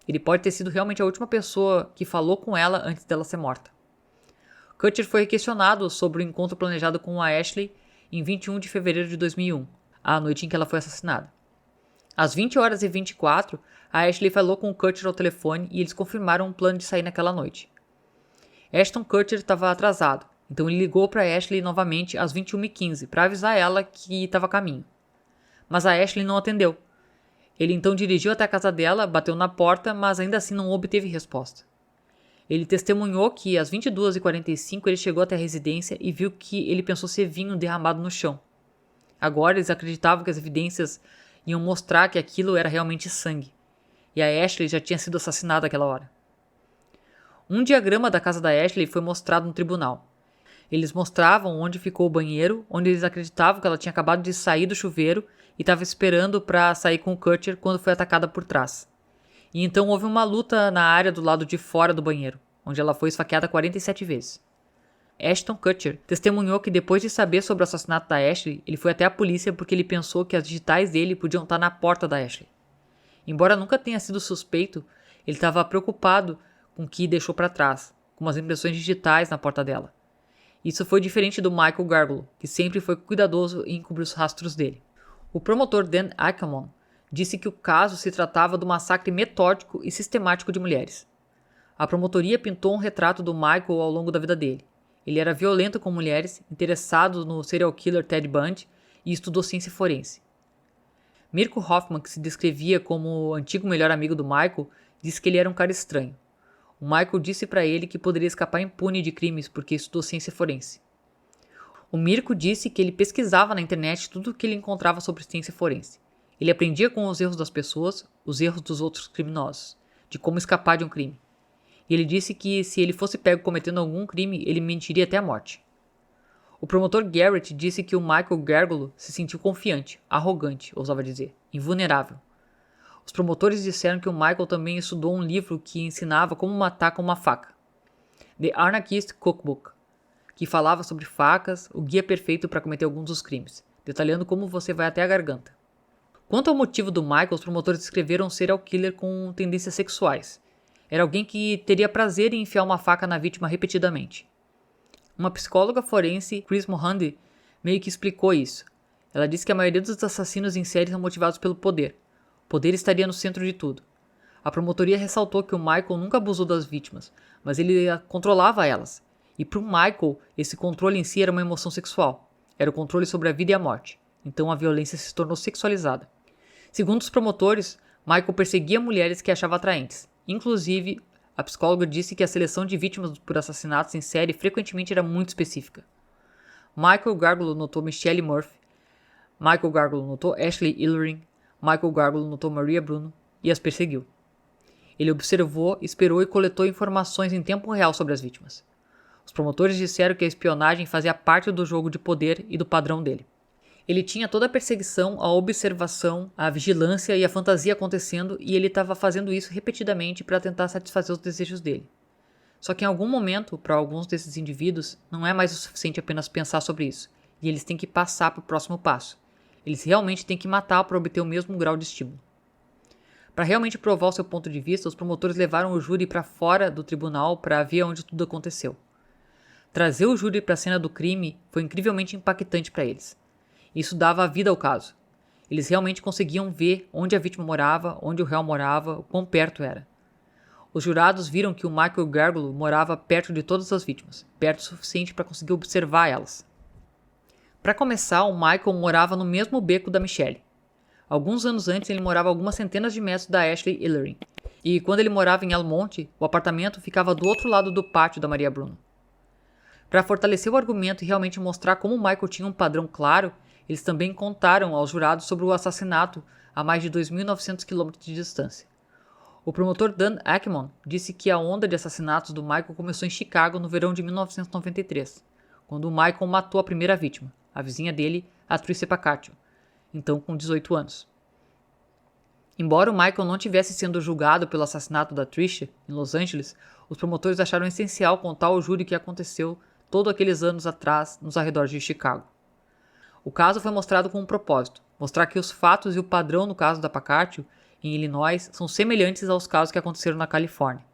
Ele pode ter sido realmente a última pessoa que falou com ela antes dela ser morta. Kutcher foi questionado sobre o encontro planejado com a Ashley em 21 de fevereiro de 2001, a noite em que ela foi assassinada. Às 20h24, a Ashley falou com o Kutcher ao telefone e eles confirmaram um plano de sair naquela noite. Ashton Kutcher estava atrasado, então ele ligou para Ashley novamente às 21h15 para avisar ela que estava a caminho. Mas a Ashley não atendeu. Ele então dirigiu até a casa dela, bateu na porta, mas ainda assim não obteve resposta. Ele testemunhou que às 22h45 ele chegou até a residência e viu que ele pensou ser vinho derramado no chão. Agora eles acreditavam que as evidências iam mostrar que aquilo era realmente sangue. E a Ashley já tinha sido assassinada naquela hora. Um diagrama da casa da Ashley foi mostrado no tribunal. Eles mostravam onde ficou o banheiro, onde eles acreditavam que ela tinha acabado de sair do chuveiro e estava esperando para sair com o Kutcher quando foi atacada por trás. E então houve uma luta na área do lado de fora do banheiro, onde ela foi esfaqueada 47 vezes. Ashton Kutcher testemunhou que depois de saber sobre o assassinato da Ashley, ele foi até a polícia porque ele pensou que as digitais dele podiam estar na porta da Ashley. Embora nunca tenha sido suspeito, ele estava preocupado com o que deixou para trás, como as impressões digitais na porta dela. Isso foi diferente do Michael Garlow, que sempre foi cuidadoso em encobrir os rastros dele. O promotor Dan Ackerman disse que o caso se tratava de um massacre metódico e sistemático de mulheres. A promotoria pintou um retrato do Michael ao longo da vida dele. Ele era violento com mulheres, interessado no serial killer Ted Bundy e estudou ciência forense. Mirko Hoffman, que se descrevia como o antigo melhor amigo do Michael, disse que ele era um cara estranho. O Michael disse para ele que poderia escapar impune de crimes porque estudou ciência forense. O Mirko disse que ele pesquisava na internet tudo o que ele encontrava sobre ciência forense. Ele aprendia com os erros das pessoas, os erros dos outros criminosos, de como escapar de um crime. E ele disse que se ele fosse pego cometendo algum crime, ele mentiria até a morte. O promotor Garrett disse que o Michael Gargolo se sentiu confiante, arrogante, ousava dizer, invulnerável. Os promotores disseram que o Michael também estudou um livro que ensinava como matar com uma faca, The Anarchist Cookbook, que falava sobre facas, o guia perfeito para cometer alguns dos crimes, detalhando como você vai até a garganta. Quanto ao motivo do Michael, os promotores descreveram um serial killer com tendências sexuais. Era alguém que teria prazer em enfiar uma faca na vítima repetidamente. Uma psicóloga forense, Chris Mohandy, meio que explicou isso. Ela disse que a maioria dos assassinos em série são motivados pelo poder. O poder estaria no centro de tudo. A promotoria ressaltou que o Michael nunca abusou das vítimas, mas ele controlava elas. E para o Michael, esse controle em si era uma emoção sexual. Era o controle sobre a vida e a morte. Então a violência se tornou sexualizada. Segundo os promotores, Michael perseguia mulheres que achava atraentes. Inclusive, a psicóloga disse que a seleção de vítimas por assassinatos em série frequentemente era muito específica. Michael Gargolo notou Michelle Murphy, Michael Gargolo notou Ashley Illering, Michael Gargolo notou Maria Bruno e as perseguiu. Ele observou, esperou e coletou informações em tempo real sobre as vítimas. Os promotores disseram que a espionagem fazia parte do jogo de poder e do padrão dele. Ele tinha toda a perseguição, a observação, a vigilância e a fantasia acontecendo e ele estava fazendo isso repetidamente para tentar satisfazer os desejos dele. Só que em algum momento, para alguns desses indivíduos, não é mais o suficiente apenas pensar sobre isso, e eles têm que passar para o próximo passo. Eles realmente têm que matar para obter o mesmo grau de estímulo. Para realmente provar o seu ponto de vista, os promotores levaram o júri para fora do tribunal para ver onde tudo aconteceu. Trazer o júri para a cena do crime foi incrivelmente impactante para eles. Isso dava vida ao caso. Eles realmente conseguiam ver onde a vítima morava, onde o réu morava, o quão perto era. Os jurados viram que o Michael Gargolo morava perto de todas as vítimas, perto o suficiente para conseguir observar elas. Para começar, o Michael morava no mesmo beco da Michelle. Alguns anos antes ele morava a algumas centenas de metros da Ashley Illering, e quando ele morava em Almonte, o apartamento ficava do outro lado do pátio da Maria Bruno. Para fortalecer o argumento e realmente mostrar como o Michael tinha um padrão claro, eles também contaram aos jurados sobre o assassinato a mais de 2.900 km de distância. O promotor Dan Ackman disse que a onda de assassinatos do Michael começou em Chicago no verão de 1993, quando o Michael matou a primeira vítima, a vizinha dele, a Tricia Pacatio, então com 18 anos. Embora o Michael não tivesse sendo julgado pelo assassinato da Tricia, em Los Angeles, os promotores acharam essencial contar ao júri o que aconteceu todos aqueles anos atrás nos arredores de Chicago. O caso foi mostrado com um propósito, mostrar que os fatos e o padrão no caso da Pacatio, em Illinois, são semelhantes aos casos que aconteceram na Califórnia.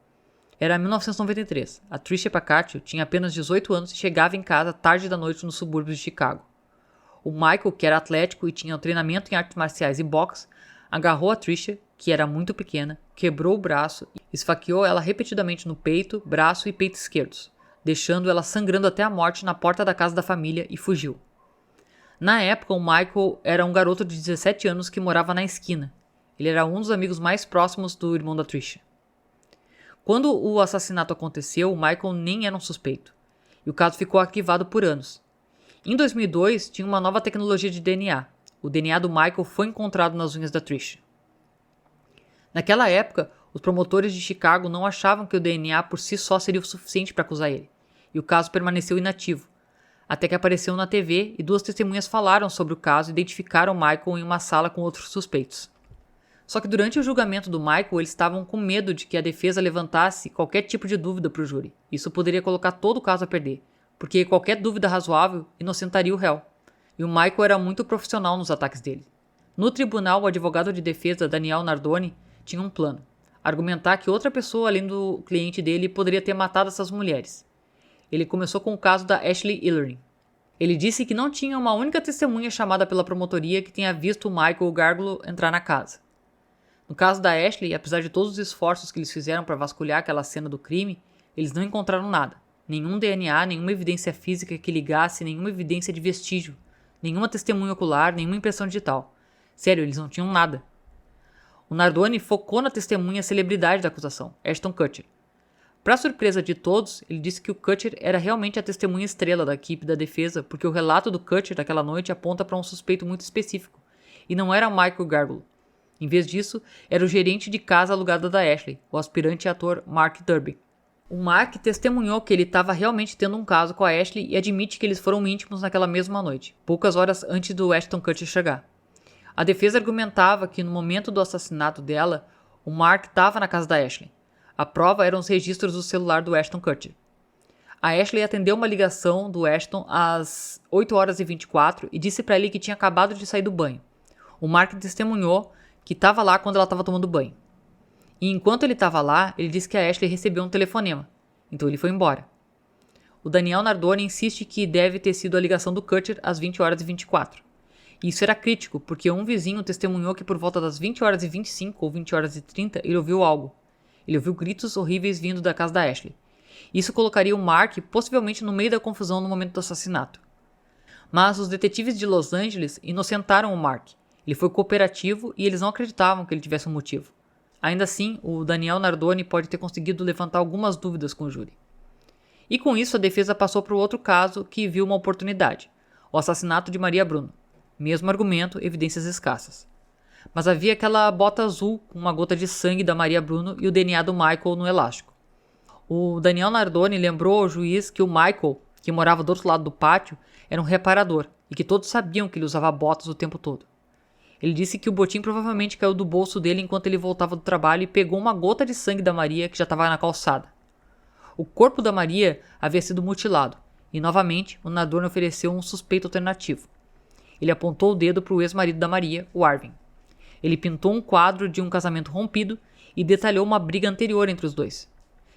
Era 1993, a Tricia Pacatio tinha apenas 18 anos e chegava em casa tarde da noite nos subúrbios de Chicago. O Michael, que era atlético e tinha treinamento em artes marciais e boxe, agarrou a Tricia, que era muito pequena, quebrou o braço e esfaqueou ela repetidamente no peito, braço e peito esquerdos, deixando ela sangrando até a morte na porta da casa da família e fugiu. Na época, o Michael era um garoto de 17 anos que morava na esquina. Ele era um dos amigos mais próximos do irmão da Tricia. Quando o assassinato aconteceu, o Michael nem era um suspeito, e o caso ficou arquivado por anos. Em 2002, tinha uma nova tecnologia de DNA. O DNA do Michael foi encontrado nas unhas da Tricia. Naquela época, os promotores de Chicago não achavam que o DNA por si só seria o suficiente para acusar ele, e o caso permaneceu inativo, até que apareceu na TV e 2 testemunhas falaram sobre o caso e identificaram Michael em uma sala com outros suspeitos. Só que durante o julgamento do Michael, eles estavam com medo de que a defesa levantasse qualquer tipo de dúvida para o júri. Isso poderia colocar todo o caso a perder, porque qualquer dúvida razoável inocentaria o réu. E o Michael era muito profissional nos ataques dele. No tribunal, o advogado de defesa Daniel Nardoni tinha um plano: argumentar que outra pessoa além do cliente dele poderia ter matado essas mulheres. Ele começou com o caso da Ashley Illering. Ele disse que não tinha uma única testemunha chamada pela promotoria que tenha visto o Michael Gargolo entrar na casa. No caso da Ashley, apesar de todos os esforços que eles fizeram para vasculhar aquela cena do crime, eles não encontraram nada. Nenhum DNA, nenhuma evidência física que ligasse, nenhuma evidência de vestígio, nenhuma testemunha ocular, nenhuma impressão digital. Sério, eles não tinham nada. O Nardoni focou na testemunha celebridade da acusação, Ashton Kutcher. Para surpresa de todos, ele disse que o Kutcher era realmente a testemunha estrela da equipe da defesa, porque o relato do Kutcher daquela noite aponta para um suspeito muito específico, e não era Michael Gargolo. Em vez disso, era o gerente de casa alugada da Ashley, o aspirante ator Mark Durbin. O Mark testemunhou que ele estava realmente tendo um caso com a Ashley e admite que eles foram íntimos naquela mesma noite, poucas horas antes do Ashton Kutcher chegar. A defesa argumentava que no momento do assassinato dela, o Mark estava na casa da Ashley. A prova eram os registros do celular do Ashton Kutcher. A Ashley atendeu uma ligação do Ashton às 8h24 e disse para ele que tinha acabado de sair do banho. O Mark testemunhou que estava lá quando ela estava tomando banho. E enquanto ele estava lá, ele disse que a Ashley recebeu um telefonema. Então ele foi embora. O Daniel Nardoni insiste que deve ter sido a ligação do Kutcher às 20h24. E isso era crítico, porque um vizinho testemunhou que por volta das 20h25 ou 20h30 ele ouviu algo. Ele ouviu gritos horríveis vindo da casa da Ashley. Isso colocaria o Mark possivelmente no meio da confusão no momento do assassinato. Mas os detetives de Los Angeles inocentaram o Mark. Ele foi cooperativo e eles não acreditavam que ele tivesse um motivo. Ainda assim, o Daniel Nardoni pode ter conseguido levantar algumas dúvidas com o júri. E com isso a defesa passou para o outro caso que viu uma oportunidade, o assassinato de Maria Bruno. Mesmo argumento, evidências escassas. Mas havia aquela bota azul com uma gota de sangue da Maria Bruno e o DNA do Michael no elástico. O Daniel Nardoni lembrou ao juiz que o Michael, que morava do outro lado do pátio, era um reparador e que todos sabiam que ele usava botas o tempo todo. Ele disse que o botim provavelmente caiu do bolso dele enquanto ele voltava do trabalho e pegou uma gota de sangue da Maria que já estava na calçada. O corpo da Maria havia sido mutilado e, novamente, o Nardoni ofereceu um suspeito alternativo. Ele apontou o dedo para o ex-marido da Maria, o Arvin. Ele pintou um quadro de um casamento rompido e detalhou uma briga anterior entre os dois.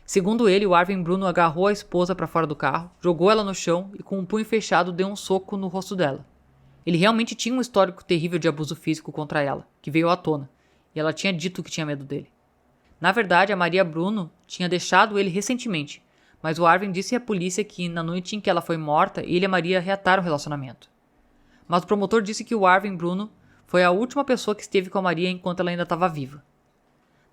Segundo ele, o Arvin Bruno agarrou a esposa para fora do carro, jogou ela no chão e com um punho fechado deu um soco no rosto dela. Ele realmente tinha um histórico terrível de abuso físico contra ela, que veio à tona, e ela tinha dito que tinha medo dele. Na verdade, a Maria Bruno tinha deixado ele recentemente, mas o Arvin disse à polícia que na noite em que ela foi morta, ele e a Maria reataram o relacionamento. Mas o promotor disse que o Arvin Bruno foi a última pessoa que esteve com a Maria enquanto ela ainda estava viva.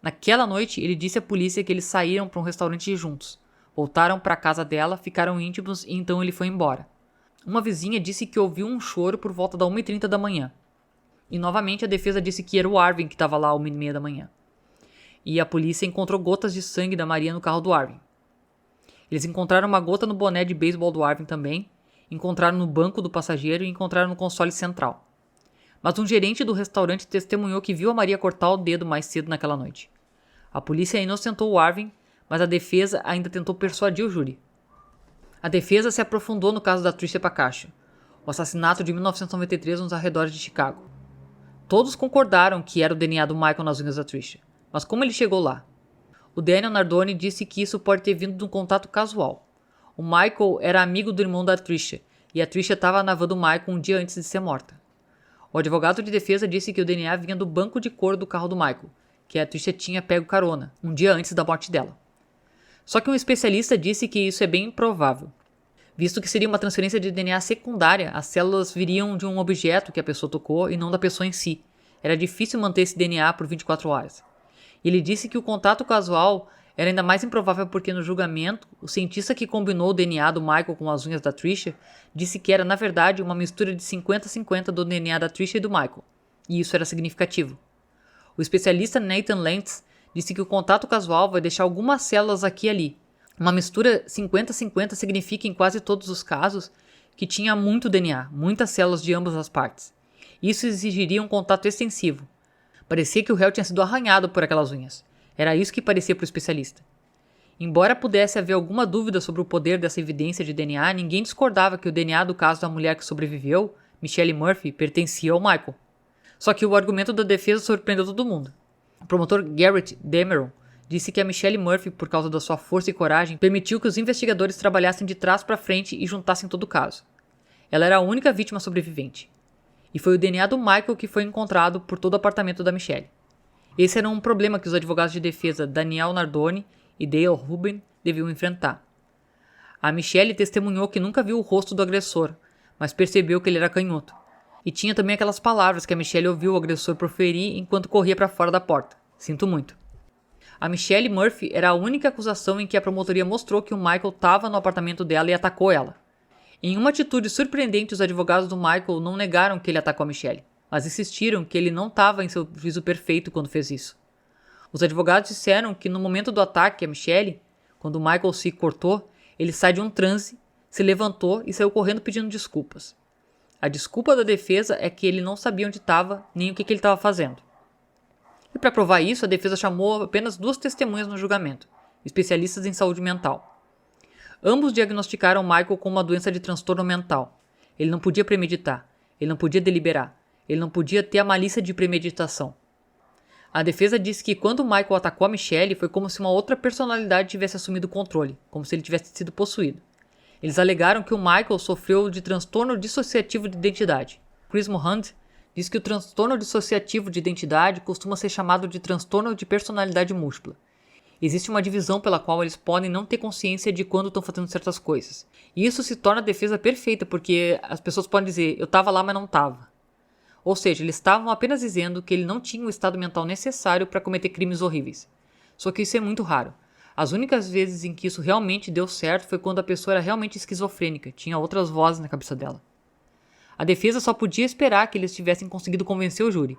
Naquela noite, ele disse à polícia que eles saíram para um restaurante juntos, voltaram para a casa dela, ficaram íntimos e então ele foi embora. Uma vizinha disse que ouviu um choro por volta da 1h30 da manhã. E novamente a defesa disse que era o Arvin que estava lá às 1h30 da manhã. E a polícia encontrou gotas de sangue da Maria no carro do Arvin. Eles encontraram uma gota no boné de beisebol do Arvin também, encontraram no banco do passageiro e encontraram no console central. Mas um gerente do restaurante testemunhou que viu a Maria cortar o dedo mais cedo naquela noite. A polícia inocentou o Arvin, mas a defesa ainda tentou persuadir o júri. A defesa se aprofundou no caso da Tricia Pacascio, o assassinato de 1993 nos arredores de Chicago. Todos concordaram que era o DNA do Michael nas unhas da Tricia, mas como ele chegou lá? O Daniel Nardoni disse que isso pode ter vindo de um contato casual. O Michael era amigo do irmão da Tricia, e a Tricia estava na van do Michael um dia antes de ser morta. O advogado de defesa disse que o DNA vinha do banco de couro do carro do Michael, que a Tricia tinha pego carona, um dia antes da morte dela. Só que um especialista disse que isso é bem improvável, visto que seria uma transferência de DNA secundária, as células viriam de um objeto que a pessoa tocou e não da pessoa em si. Era difícil manter esse DNA por 24 horas. E ele disse que o contato casual era ainda mais improvável porque no julgamento, o cientista que combinou o DNA do Michael com as unhas da Tricia disse que era, na verdade, uma mistura de 50-50 do DNA da Tricia e do Michael, e isso era significativo. O especialista Nathan Lentz disse que o contato casual vai deixar algumas células aqui e ali. Uma mistura 50-50 significa, em quase todos os casos, que tinha muito DNA, muitas células de ambas as partes. Isso exigiria um contato extensivo. Parecia que o réu tinha sido arranhado por aquelas unhas. Era isso que parecia para o especialista. Embora pudesse haver alguma dúvida sobre o poder dessa evidência de DNA, ninguém discordava que o DNA do caso da mulher que sobreviveu, Michelle Murphy, pertencia ao Michael. Só que o argumento da defesa surpreendeu todo mundo. O promotor Garrett Demeron disse que a Michelle Murphy, por causa da sua força e coragem, permitiu que os investigadores trabalhassem de trás para frente e juntassem todo o caso. Ela era a única vítima sobrevivente. E foi o DNA do Michael que foi encontrado por todo o apartamento da Michelle. Esse era um problema que os advogados de defesa Daniel Nardoni e Dale Rubin deviam enfrentar. A Michelle testemunhou que nunca viu o rosto do agressor, mas percebeu que ele era canhoto. E tinha também aquelas palavras que a Michelle ouviu o agressor proferir enquanto corria para fora da porta. Sinto muito. A Michelle Murphy era a única acusação em que a promotoria mostrou que o Michael estava no apartamento dela e atacou ela. Em uma atitude surpreendente, os advogados do Michael não negaram que ele atacou a Michelle, mas insistiram que ele não estava em seu juízo perfeito quando fez isso. Os advogados disseram que no momento do ataque a Michelle, quando o Michael se cortou, ele sai de um transe, se levantou e saiu correndo pedindo desculpas. A desculpa da defesa é que ele não sabia onde estava nem o que ele estava fazendo. E para provar isso, a defesa chamou apenas 2 testemunhas no julgamento, especialistas em saúde mental. Ambos diagnosticaram Michael com uma doença de transtorno mental. Ele não podia premeditar, ele não podia deliberar, ele não podia ter a malícia de premeditação. A defesa disse que quando Michael atacou a Michelle foi como se uma outra personalidade tivesse assumido o controle, como se ele tivesse sido possuído. Eles alegaram que o Michael sofreu de transtorno dissociativo de identidade. Chris Mohand diz que o transtorno dissociativo de identidade costuma ser chamado de transtorno de personalidade múltipla. Existe uma divisão pela qual eles podem não ter consciência de quando estão fazendo certas coisas. E isso se torna a defesa perfeita, porque as pessoas podem dizer, eu estava lá, mas não estava. Ou seja, eles estavam apenas dizendo que ele não tinha o estado mental necessário para cometer crimes horríveis. Só que isso é muito raro. As únicas vezes em que isso realmente deu certo foi quando a pessoa era realmente esquizofrênica, tinha outras vozes na cabeça dela. A defesa só podia esperar que eles tivessem conseguido convencer o júri.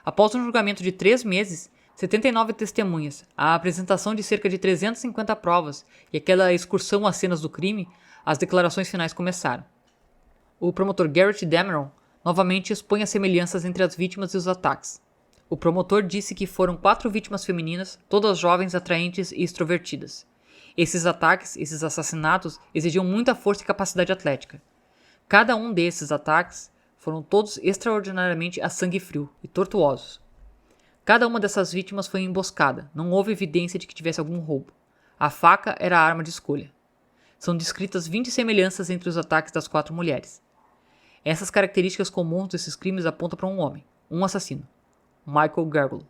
Após um julgamento de 3 meses, 79 testemunhas, a apresentação de cerca de 350 provas e aquela excursão às cenas do crime, as declarações finais começaram. O promotor Garrett Dameron novamente expõe as semelhanças entre as vítimas e os ataques. O promotor disse que foram 4 vítimas femininas, todas jovens, atraentes e extrovertidas. Esses ataques, esses assassinatos, exigiam muita força e capacidade atlética. Cada um desses ataques foram todos extraordinariamente a sangue frio e tortuosos. Cada uma dessas vítimas foi emboscada, não houve evidência de que tivesse algum roubo. A faca era a arma de escolha. São descritas 20 semelhanças entre os ataques das 4 mulheres. Essas características comuns desses crimes apontam para um homem, um assassino, Michael Gargolo.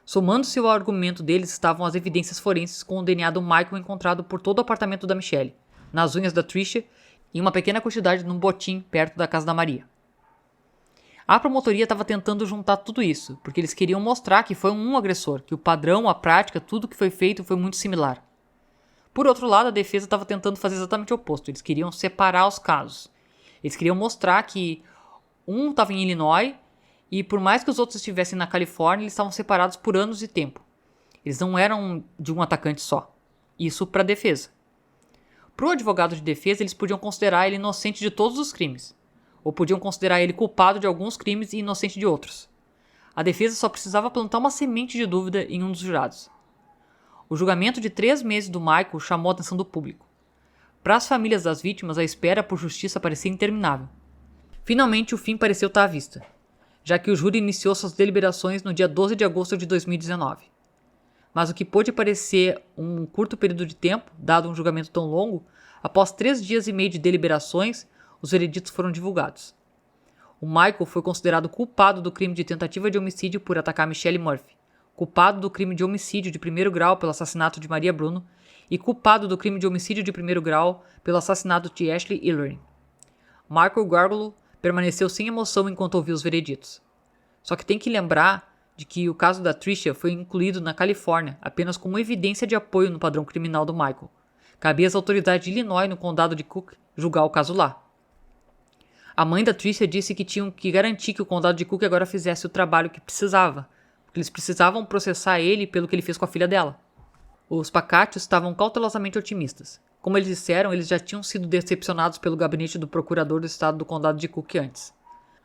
Somando-se ao argumento deles estavam as evidências forenses com o DNA do Michael encontrado por todo o apartamento da Michelle, nas unhas da Tricia e uma pequena quantidade num botim perto da casa da Maria. A promotoria estava tentando juntar tudo isso, porque eles queriam mostrar que foi um agressor, que o padrão, a prática, tudo que foi feito foi muito similar. Por outro lado, a defesa estava tentando fazer exatamente o oposto, eles queriam separar os casos. Eles queriam mostrar que um estava em Illinois e por mais que os outros estivessem na Califórnia, eles estavam separados por anos de tempo. Eles não eram de um atacante só. Isso para a defesa. Para o advogado de defesa, eles podiam considerar ele inocente de todos os crimes, ou podiam considerar ele culpado de alguns crimes e inocente de outros. A defesa só precisava plantar uma semente de dúvida em um dos jurados. O julgamento de 3 meses do Michael chamou a atenção do público. Para as famílias das vítimas, a espera por justiça parecia interminável. Finalmente, o fim pareceu estar à vista, já que o júri iniciou suas deliberações no dia 12 de agosto de 2019. Mas o que pôde parecer um curto período de tempo, dado um julgamento tão longo, após 3 dias e meio de deliberações, os vereditos foram divulgados. O Michael foi considerado culpado do crime de tentativa de homicídio por atacar Michelle Murphy, culpado do crime de homicídio de 1º grau pelo assassinato de Maria Bruno e culpado do crime de homicídio de 1º grau pelo assassinato de Ashley Illory. Michael Gargolo permaneceu sem emoção enquanto ouvia os vereditos. Só que tem que lembrar de que o caso da Tricia foi incluído na Califórnia apenas como evidência de apoio no padrão criminal do Michael. Cabia às autoridades de Illinois no condado de Cook julgar o caso lá. A mãe da Tricia disse que tinham que garantir que o condado de Cook agora fizesse o trabalho que precisava, porque eles precisavam processar ele pelo que ele fez com a filha dela. Os Pacatios estavam cautelosamente otimistas. Como eles disseram, eles já tinham sido decepcionados pelo gabinete do procurador do estado do condado de Cook antes.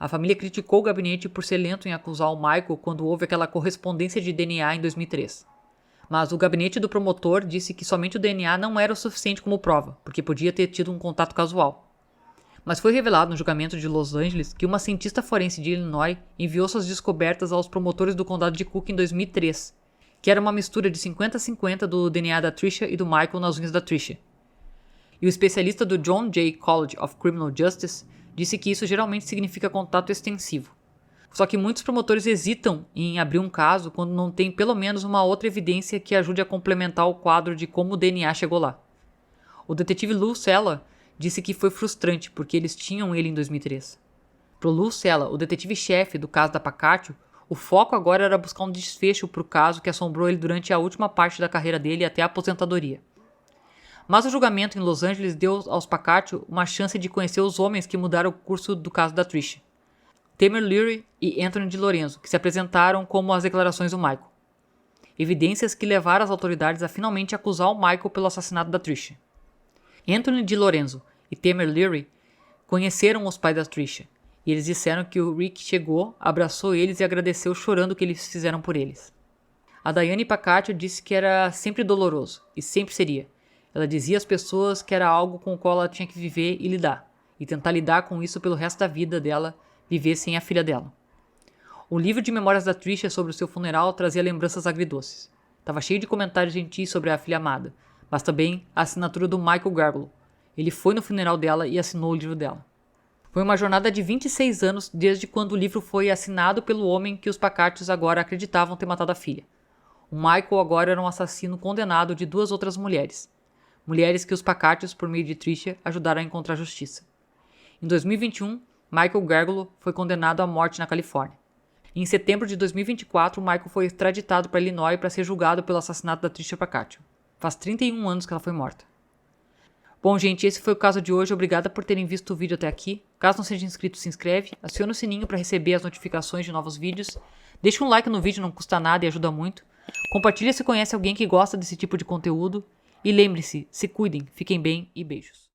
A família criticou o gabinete por ser lento em acusar o Michael quando houve aquela correspondência de DNA em 2003. Mas o gabinete do promotor disse que somente o DNA não era o suficiente como prova, porque podia ter tido um contato casual. Mas foi revelado no julgamento de Los Angeles que uma cientista forense de Illinois enviou suas descobertas aos promotores do condado de Cook em 2003, que era uma mistura de 50-50 do DNA da Tricia e do Michael nas unhas da Tricia. E o especialista do John Jay College of Criminal Justice disse que isso geralmente significa contato extensivo. Só que muitos promotores hesitam em abrir um caso quando não tem pelo menos uma outra evidência que ajude a complementar o quadro de como o DNA chegou lá. O detetive Lou Sella disse que foi frustrante porque eles tinham ele em 2003. Pro Lou Sella, o detetive-chefe do caso da Pacatio, o foco agora era buscar um desfecho para o caso que assombrou ele durante a última parte da carreira dele até a aposentadoria. Mas o julgamento em Los Angeles deu aos Pacatio uma chance de conhecer os homens que mudaram o curso do caso da Tricia. Tamer Leary e Anthony DiLorenzo, que se apresentaram como as declarações do Michael. Evidências que levaram as autoridades a finalmente acusar o Michael pelo assassinato da Tricia. Anthony DiLorenzo e Tamer Leary conheceram os pais da Tricia, e eles disseram que o Rick chegou, abraçou eles e agradeceu chorando o que eles fizeram por eles. A Diane Pacatio disse que era sempre doloroso, e sempre seria. Ela dizia às pessoas que era algo com o qual ela tinha que viver e lidar, e tentar lidar com isso pelo resto da vida dela, viver sem a filha dela. O livro de memórias da Tricia sobre o seu funeral trazia lembranças agridoces. Estava cheio de comentários gentis sobre a filha amada, mas também a assinatura do Michael Gargolo. Ele foi no funeral dela e assinou o livro dela. Foi uma jornada de 26 anos desde quando o livro foi assinado pelo homem que os Pacatios agora acreditavam ter matado a filha. O Michael agora era um assassino condenado de 2 outras mulheres. Mulheres que os Pacatios, por meio de Tricia, ajudaram a encontrar justiça. Em 2021, Michael Gargolo foi condenado à morte na Califórnia. Em setembro de 2024, Michael foi extraditado para Illinois para ser julgado pelo assassinato da Tricia Pacatio. Faz 31 anos que ela foi morta. Bom, gente, esse foi o caso de hoje. Obrigada por terem visto o vídeo até aqui. Caso não seja inscrito, se inscreve, aciona o sininho para receber as notificações de novos vídeos. Deixa um like no vídeo, não custa nada e ajuda muito. Compartilha se conhece alguém que gosta desse tipo de conteúdo. E lembre-se, se cuidem, fiquem bem e beijos.